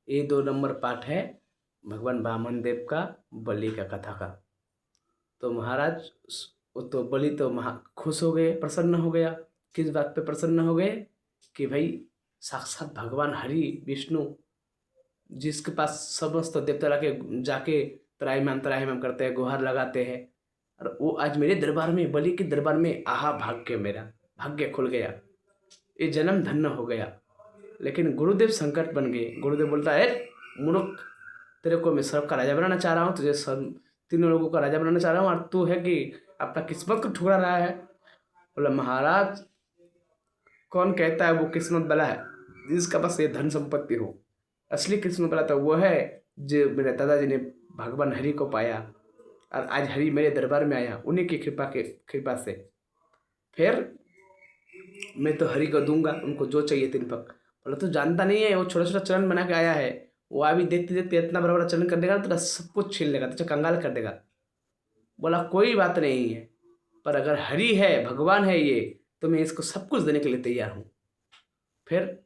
ये 2 number part है भगवान वामन देव का बलि का कथा का। तो महाराज वो तो बलि तो खुश हो गए, प्रसन्न हो गया। किस बात पे प्रसन्न हो गए कि भाई साक्षात भगवान हरि विष्णु जिसके पास समस्त देवता लाके जाके त्राहिमाम त्राहिमाम करते हैं, गुहार लगाते हैं, और वो आज मेरे दरबार में, बलि के दरबार में आहा, भाग्य मेरा, भाग्य खुल गया, ये जन्म धन्य हो गया। लेकिन गुरुदेव संकट बन गए। गुरुदेव बोलता है, मूर्ख, तेरे को मैं सबका राजा बनाना चाह रहा हूँ, तुझे सब तीनों लोगों का राजा बनाना चाह रहा हूँ, और तू है कि अपना किस्मत को ठुकरा रहा है। बोला, महाराज कौन कहता है वो किस्मत वाला है जिसका पास ये धन संपत्ति हो? असली किस्मत वाला तो वो है जो मेरे दादाजी ने भगवान हरि को पाया, और आज हरि मेरे दरबार में आया, उन्हीं की कृपा से। फिर मैं तो हरि को दूंगा उनको जो चाहिए 3 पग। बोला, तो जानता नहीं है वो छोटा छोटा चरण बना के आया है, वो अभी देखते देखते इतना बड़ा बड़ा चरण कर देगा, तो सब कुछ छीन लेगा, तो कंगाल कर देगा। बोला, कोई बात नहीं है, पर अगर हरि है, भगवान है ये, तो मैं इसको सब कुछ देने के लिए तैयार हूँ। फिर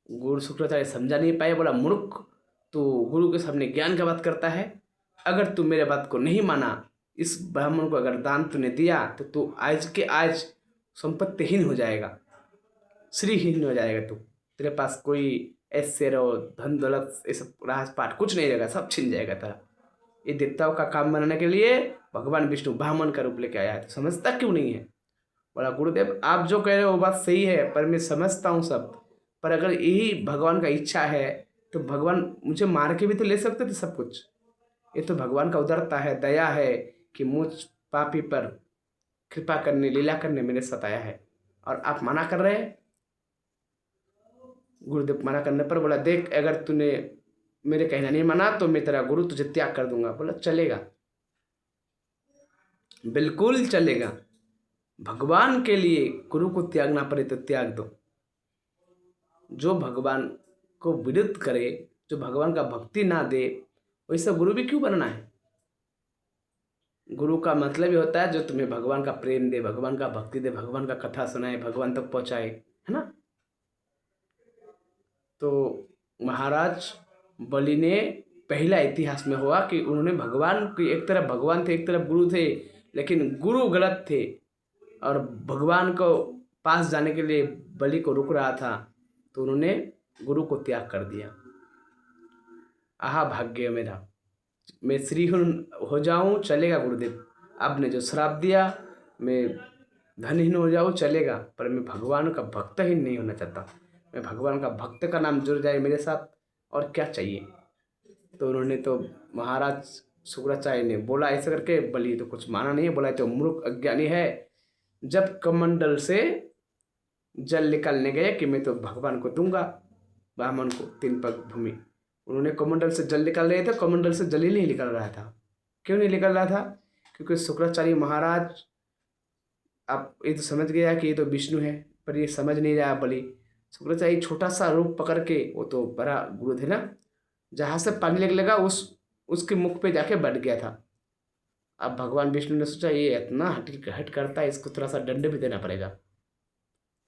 गुरु शुक्राचार्य समझा नहीं पाए। बोला, मूर्ख, तू गुरु के सामने ज्ञान का बात करता है। अगर तू मेरे बात को नहीं माना, इस ब्राह्मण को अगर दान तूने दिया, तो तू आज के आज संपत्तिहीन हो जाएगा, श्रीहीन हो जाएगा। तू, तेरे पास कोई ऐसे रहो धन दौलत ये सब राजपाट कुछ नहीं रहेगा, सब छिन जाएगा तेरा। ये देवताओं का काम बनाने के लिए भगवान विष्णु ब्राह्मण का रूप लेके आया है, तो समझता क्यों नहीं है? बोला, गुरुदेव आप जो कह रहे हो वो बात सही है, पर मैं समझता हूँ सब, पर अगर यही भगवान का इच्छा है तो भगवान मुझे मार के भी तो ले सकते थे सब कुछ। ये तो भगवान का उदारता है, दया है कि मुझ पापी पर कृपा करने, लीला करने मेरे साथ आया है, और आप मना कर रहे हैं। गुरुदेव मना करने पर बोला, देख, अगर तूने मेरे कहना नहीं माना तो मैं तेरा गुरु तुझे त्याग कर दूंगा। बोला, चलेगा, बिल्कुल चलेगा। भगवान के लिए गुरु को त्यागना पड़े तो त्याग दो। जो भगवान को विरुद्ध करे, जो भगवान का भक्ति ना दे, वैसा गुरु भी क्यों बनना है? गुरु का मतलब ही होता है जो तुम्हें भगवान का प्रेम दे, भगवान का भक्ति दे, भगवान का कथा सुनाए, भगवान तक पहुंचाए, है ना? तो महाराज बलि ने पहला इतिहास में हुआ कि उन्होंने भगवान की, एक तरफ भगवान थे एक तरफ गुरु थे, लेकिन गुरु गलत थे और भगवान को पास जाने के लिए बलि को रुक रहा था, तो उन्होंने गुरु को त्याग कर दिया। आहा, भाग्य मेरा, मैं श्रीहीन हो जाऊं चलेगा गुरुदेव, आपने जो श्राप दिया, मैं धनहीन हो जाऊं चलेगा, पर मैं भगवान का भक्त ही नहीं होना चाहता। मैं भगवान का भक्त का नाम जुड़ जाए मेरे साथ, और क्या चाहिए? तो उन्होंने तो महाराज शुक्राचार्य ने बोला ऐसा करके, बलि तो कुछ माना नहीं है। बोला, तो मूर्ख अज्ञानी है। जब कमंडल से जल निकालने गए कि मैं तो भगवान को दूंगा, ब्राह्मण को 3 पग भूमि, उन्होंने कमंडल से जल निकाल रहे थे, कमंडल से जल ही नहीं निकल रहा था। क्यों नहीं निकल रहा था? क्योंकि शुक्राचार्य महाराज अब ये तो समझ गया कि ये तो विष्णु है, पर ये समझ नहीं रहा बलि। शुक्राचार्य छोटा सा रूप पकड़ के, वो तो बड़ा गुरु थे ना, जहाँ से पानी लगने लगा उसके मुख पे जाके बैठ गया था। अब भगवान विष्णु ने सोचा ये इतना हट करता है, इसको थोड़ा सा दंड भी देना पड़ेगा।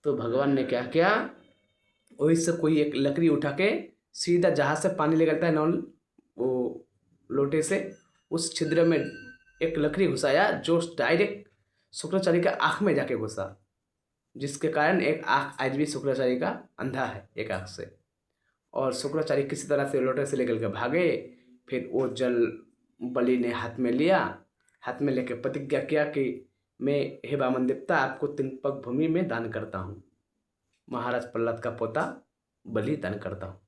तो भगवान ने क्या किया, वही से कोई एक लकड़ी उठा के सीधा जहाँ से पानी निकलता है नॉन वो लोटे से, उस छिद्र में एक लकड़ी घुसाया जो डायरेक्ट शुक्राचार्य का आँख में जाके घुसा, जिसके कारण एक आँख आज भी शुक्राचार्य का अंधा है एक आँख से। और शुक्राचार्य किसी तरह से लोटे से लेकर के भागे। फिर वो जल बलि ने हाथ में लिया, हाथ में लेकर प्रतिज्ञा किया कि मैं, हे वामन देवता, आपको 3 पग भूमि में दान करता हूँ, महाराज प्रहलाद का पोता बलि दान करता हूँ।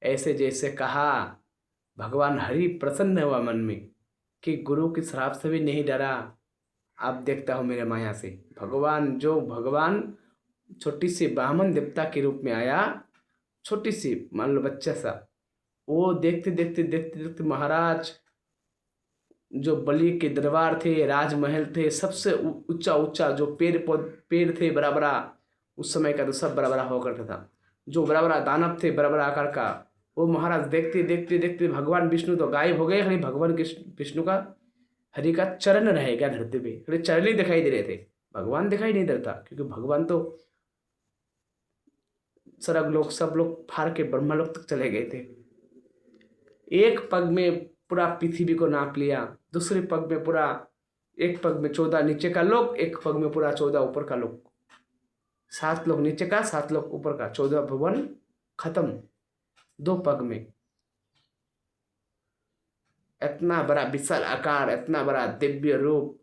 ऐसे जैसे कहा, भगवान हरि प्रसन्न हुआ मन में कि गुरु की श्राप से भी नहीं डरा। आप देखता हो मेरे माया से भगवान छोटी सी ब्राह्मण देवता के रूप में आया, छोटी सी मान लो बच्चा सा, वो देखते देखते देखते देखते महाराज जो बलि के दरबार थे, राजमहल थे, सबसे ऊंचा ऊंचा जो पेड़ थे बड़ा बड़ा, उस समय का तो सब बड़ा बड़ा हुआ करता था, जो बड़ा बड़ा दानव थे बड़ा बड़ा आकार का, वो महाराज देखते देखते देखते भगवान विष्णु तो गायब हो गए, खाली भगवान विष्णु का, हरि का चरण रह गया धरती पे, खाली चरण ही दिखाई दे रहे थे, भगवान दिखाई नहीं देता, क्योंकि भगवान तो स्वर्ग लोग सब लोग फाड़ के ब्रह्मा लोक तक चले गए थे। एक पग में पूरा पृथ्वी को नाप लिया, दूसरे पग में पूरा, एक पग में 14 नीचे का लोक, एक पग में पूरा 14 ऊपर का लोक, 7 लोक नीचे का 7 लोक ऊपर का, 14 भुवन खत्म 2 पग में। इतना बड़ा विशाल आकार, इतना बड़ा दिव्य रूप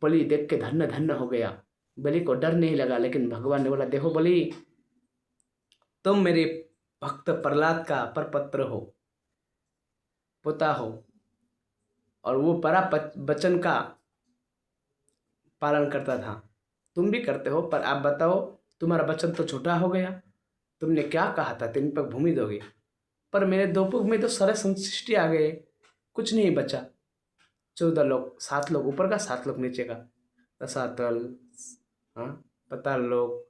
बलि देख के धन्य धन्य हो गया। बलि को डर नहीं लगा, लेकिन भगवान ने बोला, देखो बलि, तुम मेरे भक्त प्रहलाद का परपत्र हो, पोता हो, और वो बड़ा वचन का पालन करता था, तुम भी करते हो, पर आप बताओ, तुम्हारा वचन तो झूठा हो गया। तुमने क्या कहा था 3 पग भूमि दोगे, पर मेरे 2 पग में तो सारे संशिष्टि आ गए, कुछ नहीं बचा। 14 लोग, 7 लोग ऊपर का, 7 लोग नीचे का, रसातल, हाँ, पताल लोग,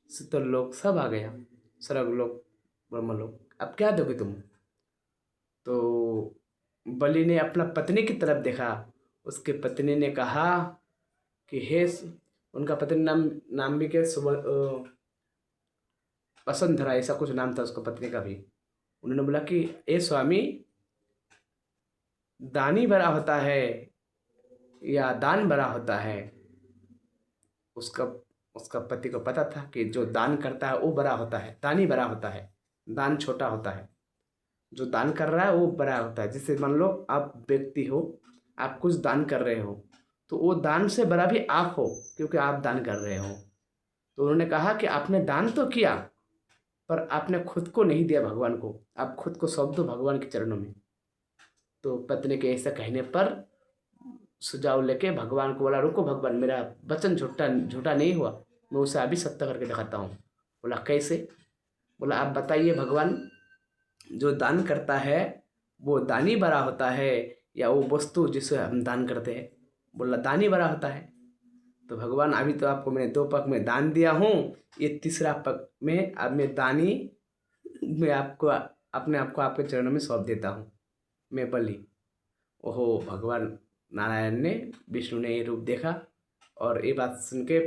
शीतल लोग, सब आ गया, स्वर्ग लोग, ब्रह्म लोग। अब क्या दोगे तुम? तो बलि ने अपना पत्नी की तरफ देखा। उसके पत्नी ने कहा कि हे, उनका पत्नी नाम भी क्या, वसुंधरा, ऐसा कुछ नाम था उसका पत्नी का भी। उन्होंने बोला कि ए स्वामी, दानी बड़ा होता है या दान बड़ा होता है? उसका उसका पति को पता था कि जो दान करता है वो बड़ा होता है, दानी बड़ा होता है, दान छोटा होता है। जो दान कर रहा है वो बड़ा होता है। जैसे मान लो आप व्यक्ति हो, आप कुछ दान कर रहे हो, तो वो दान से बड़ा भी आप हो, क्योंकि आप दान कर रहे हो। तो उन्होंने कहा कि आपने दान तो किया, पर आपने खुद को नहीं दिया भगवान को, आप खुद को सौंप दो भगवान के चरणों में। तो पत्नी के ऐसा कहने पर सुझाव लेके भगवान को बोला, रुको भगवान, मेरा वचन झूठा झूठा नहीं हुआ, मैं उसे अभी सत्य करके दिखाता हूँ। बोला कैसे? बोला आप बताइए भगवान, जो दान करता है वो दानी बड़ा होता है या वो वस्तु जिसे हम दान करते हैं? बोला दानी बड़ा होता है। तो भगवान, अभी तो आपको मैंने 2 पग में दान दिया हूँ, ये तीसरा पग में अब मैं दानी, मैं आपको अपने आप को आपके चरणों में सौंप देता हूँ, मैं बलि। ओहो, भगवान नारायण ने, विष्णु ने ये रूप देखा, और ये बात सुन के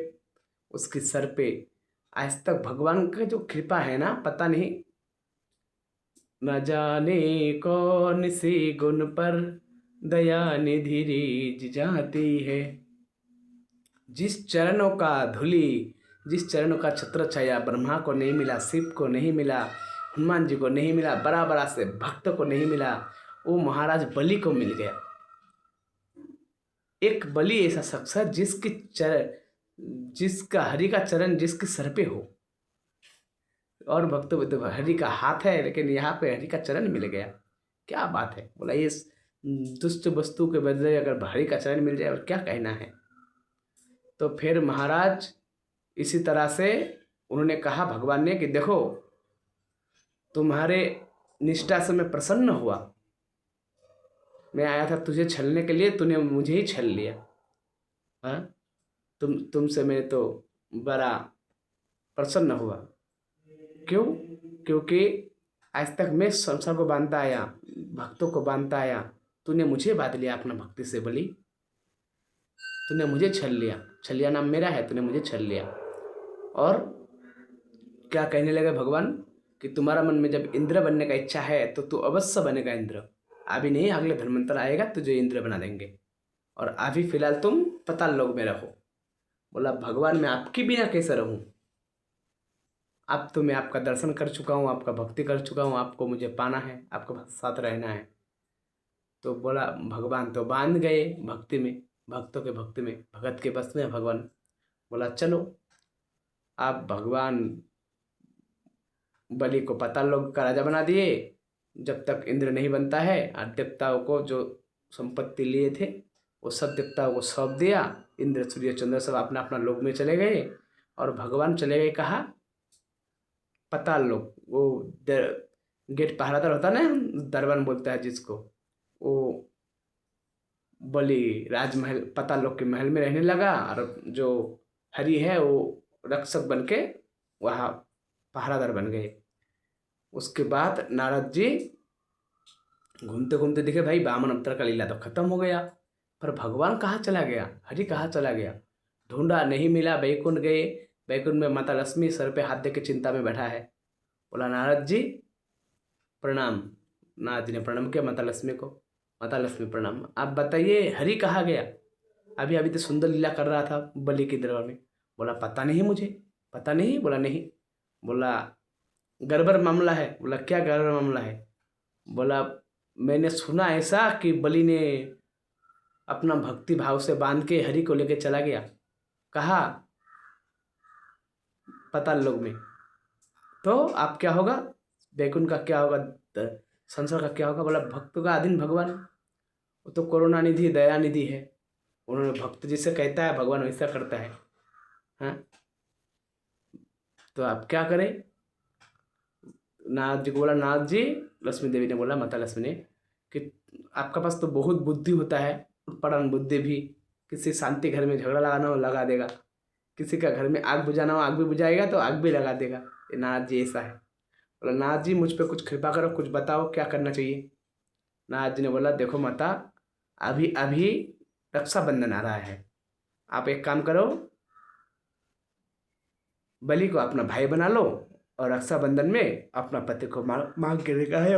उसके सर पे, आज तक भगवान का जो कृपा है ना, पता नहीं न जाने कौन से गुण पर दया निधि रीझ जाती है। जिस चरणों का धूलि, जिस चरणों का छत्र छाया ब्रह्मा को नहीं मिला, शिव को नहीं मिला, हनुमान जी को नहीं मिला, बड़ा बड़ा से भक्त को नहीं मिला, वो महाराज बलि को मिल गया। एक बलि ऐसा शख्स है जिसकी जिसका हरि का चरण जिसके सर पे हो, और भक्तों तो हरि का हाथ है, लेकिन यहाँ पे हरि का चरण मिल गया, क्या बात है। बोला ये दुष्ट वस्तु के बदले अगर हरि का चरण मिल जाए और क्या कहना है। तो फिर महाराज इसी तरह से उन्होंने कहा भगवान ने कि देखो, तुम्हारे निष्ठा से मैं प्रसन्न हुआ, मैं आया था तुझे छलने के लिए, तूने मुझे ही छल लिया। हाँ, तुमसे मैं तो बड़ा प्रसन्न हुआ। क्यों? क्योंकि आज तक मैं संसार को बांधता आया, भक्तों को बांधता आया, तूने मुझे बांध लिया अपना भक्ति से बलि, तूने मुझे छल लिया, छलिया नाम मेरा है, तूने मुझे छल लिया। और क्या कहने लगे भगवान कि तुम्हारा मन में जब इंद्र बनने का इच्छा है तो तू अवश्य बनेगा इंद्र, अभी नहीं, अगले धन्वंतर आएगा तुझे इंद्र बना देंगे, और अभी फिलहाल तुम पताल लोक में रहो। बोला भगवान, मैं आपके बिना कैसे रहूं? अब तो मैं आपका दर्शन कर चुका हूँ, आपका भक्ति कर चुका हूँ, आपको मुझे पाना है, आपके साथ रहना है। तो बोला भगवान तो बांध गए भक्ति में, भक्तों के भक्ति में, भगत के बस में भगवान। बोला चलो, आप भगवान बलि को पताल लोक का राजा बना दिए, जब तक इंद्र नहीं बनता है, और देवताओं को जो संपत्ति लिए थे वो सब देवताओं को सौंप दिया। इंद्र सूर्य चंद्र सब अपना अपना लोक में चले गए, और भगवान चले गए कहा, पताल लोक। वो गेट पहरादार होता ना, दरबान बोलता है जिसको, वो बलि राजमहल पताल लोक के महल में रहने लगा, और जो हरि है वो रक्षक बन के वहाँ पहरादार बन गए। उसके बाद नारद जी घूमते घूमते दिखे, भाई वामन अवतार का लीला तो खत्म हो गया, पर भगवान कहाँ चला गया, हरि कहाँ चला गया? ढूंढा, नहीं मिला, बैकुंठ गए, बैकुंठ में माता लक्ष्मी सर पे हाथ दे के चिंता में बैठा है। बोला नारद जी प्रणाम, नारद जी ने प्रणाम किया माता लक्ष्मी को। माता लक्ष्मी प्रणाम, आप बताइए हरि कहाँ गया? अभी अभी तो सुंदर लीला कर रहा था बलि के दरबार में। बोला पता नहीं मुझे, पता नहीं। बोला नहीं। बोला गड़बड़ मामला है। बोला क्या गड़बड़ मामला है? बोला मैंने सुना ऐसा कि बलि ने अपना भक्ति भाव से बांध के हरि को लेके चला गया। कहा पाताल लोक में। तो आप क्या होगा? बैकुंठ का क्या होगा? संसार का क्या होगा? बोला भक्तों का आधीन भगवान, वो तो करुणा निधि दया निधि है। उन्होंने भक्त जिसे कहता है भगवान वैसा करता है। हाँ, तो आप क्या करें? नारद जी को बोला, नारद जी, लक्ष्मी देवी ने बोला, माता लक्ष्मी ने, कि आपका पास तो बहुत बुद्धि होता है, उत्पन्न बुद्धि भी। किसी शांति घर में झगड़ा लगाना हो लगा देगा, किसी का घर में आग बुझाना हो आग भी बुझाएगा, तो आग भी लगा देगा। ये नारद जी ऐसा है। बोला नारद जी मुझ पर कुछ कृपा करो, कुछ बताओ क्या करना चाहिए। नारद जी ने बोला देखो माता, अभी अभी रक्षाबंधन आ रहा है, आप एक काम करो, बलि को अपना भाई बना लो और रक्षाबंधन में अपना पति को मांग के लेकर आए।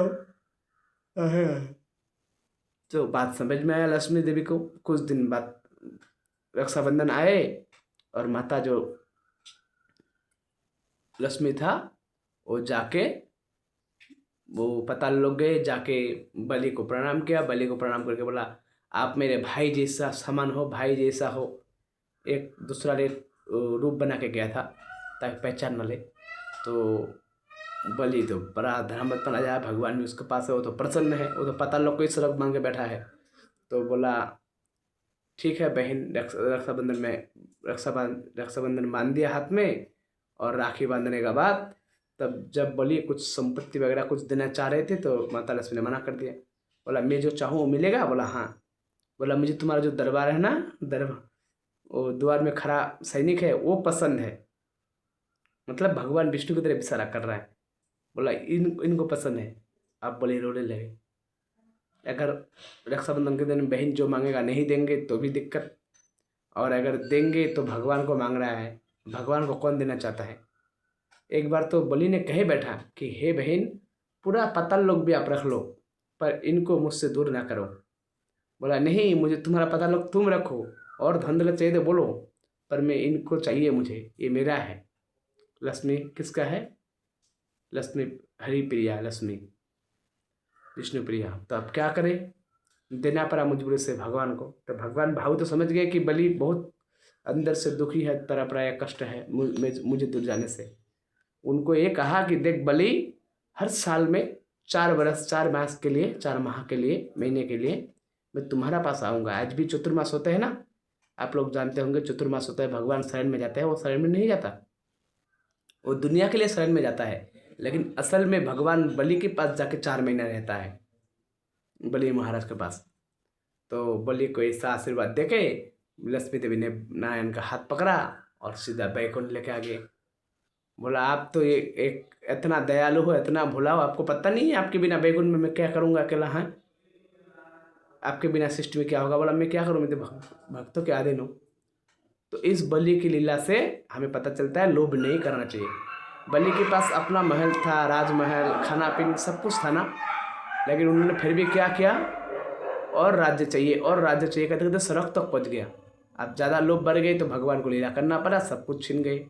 तो बात समझ में आया लक्ष्मी देवी को। कुछ दिन बाद रक्षाबंधन आए और माता जो लक्ष्मी था वो जाके वो पाताल लोक गए, जाके बलि को प्रणाम किया। बलि को प्रणाम करके बोला आप मेरे भाई जैसा समान हो, भाई जैसा हो। एक दूसरा ने रूप बना के गया था ताकि पहचान न ले। तो बलि तो बड़ा धर्मात्मा राजा है, भगवान भी उसके पास है, वो तो प्रसन्न है, वो तो पाताल लोक को ही स्वर्ग मान के बैठा है। तो बोला ठीक है बहन, रक्षाबंधन में रक्षाबंधन बांध दिया हाथ में। और राखी बांधने के बाद तब जब बलि कुछ संपत्ति वगैरह कुछ देना चाह रहे थे तो माता लक्ष्मी ने मना कर दिया। बोला मैं जो चाहूँ वो मिलेगा? बोला हाँ। बोला मुझे तुम्हारा जो दरबार है ना, वो द्वार में खड़ा सैनिक है वो पसंद है। मतलब भगवान विष्णु की तरफ इशारा कर रहा है। बोला इनको पसंद है। आप बलि रोने लगे। अगर रक्षाबंधन के दिन बहन जो मांगेगा नहीं देंगे तो भी दिक्कत, और अगर देंगे तो भगवान को मांग रहा है, भगवान को कौन देना चाहता है। एक बार तो बलि ने कहे बैठा कि हे बहन, पूरा पाताल लोक भी आप रख लो पर इनको मुझसे दूर ना करो। बोला नहीं, मुझे तुम्हारा पाताल लोक तुम रखो, और धन दौलत चाहिए तो बोलो, पर मैं इनको चाहिए, मुझे ये मेरा है। लक्ष्मी किसका है? लक्ष्मी हरिप्रिया, लक्ष्मी विष्णु प्रिया। तो अब क्या करें? देना पड़ा मजबूरी से भगवान को। तो भगवान भाव तो समझ गए कि बलि बहुत अंदर से दुखी है, तरह या कष्ट है मुझे दूर जाने से। उनको ये कहा कि देख बलि, हर साल में 4 मास के लिए, 4 माह के लिए, महीने के लिए मैं तुम्हारा पास आऊँगा। आज भी चतुर्मास होते हैं ना, आप लोग जानते होंगे चतुर्मास होता है, भगवान शरण में जाते हैं। वो शरण में नहीं जाता, वो दुनिया के लिए शरण में जाता है, लेकिन असल में भगवान बलि के पास जाके 4 महीना रहता है, बलि महाराज के पास। तो बलि को ऐसा आशीर्वाद देके लक्ष्मी देवी ने नारायण का हाथ पकड़ा और सीधा बैकुंठ लेके आ गए। बोला आप तो ये एक इतना दयालु हो, इतना भुला हो, आपको पता नहीं है आपके बिना बैकुंठ में मैं क्या करूँगा अकेला? है आपके बिना सृष्टि में क्या होगा? बोला मैं क्या करूँ, मैं तो भक्तों के अधीन हूँ। तो इस बलि की लीला से हमें पता चलता है लोभ नहीं करना चाहिए। बलि के पास अपना महल था, राजमहल, खाना पीना सब कुछ था ना, लेकिन उन्होंने फिर भी क्या किया, और राज्य चाहिए, और राज्य चाहिए कहते कहते सड़क तक पहुँच गया। अब ज़्यादा लोभ बढ़ गए तो भगवान को लीला करना पड़ा, सब कुछ छीन गए।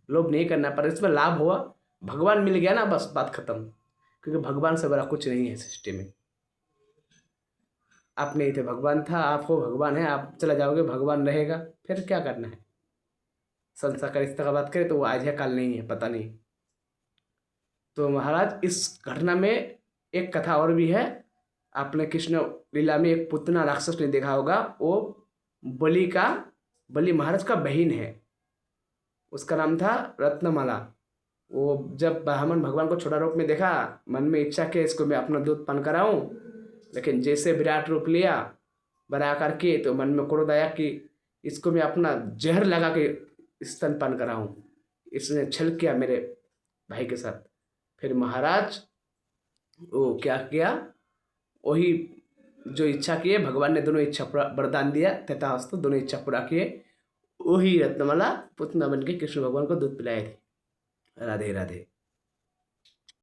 लोभ नहीं करना पड़ा, इसमें लाभ हुआ, भगवान मिल गया ना, बस बात खत्म। क्योंकि भगवान से बड़ा कुछ नहीं है सृष्टि में। आप नहीं थे, भगवान था, आप हो, भगवान है, आप चला जाओगे, भगवान रहेगा, फिर क्या करना है। संसार का रिश्ता का बात करें तो वो आज है काल नहीं है, पता नहीं। तो महाराज इस घटना में एक कथा और भी है। आपने कृष्ण लीला में एक पुतना राक्षस ने देखा होगा, वो बलि महाराज का बहन है, उसका नाम था रत्नमाला। वो जब ब्राह्मण भगवान को छोटा रूप में देखा, मन में इच्छा कि इसको मैं अपना दूध पान कराऊं, लेकिन जैसे विराट रूप लिया बड़ा करके तो मन में क्रोध आया कि इसको मैं अपना जहर लगा के स्तनपान कराऊं। इसने छल किया मेरे भाई के साथ। फिर महाराज वो क्या किया, वही जो इच्छा किए, भगवान ने दोनों इच्छा वरदान दिया, तथास्तु दोनों इच्छा पूरा किए। वही रत्नमाला पुतना बन के कृष्ण भगवान को दूध पिलाए थे। राधे राधे।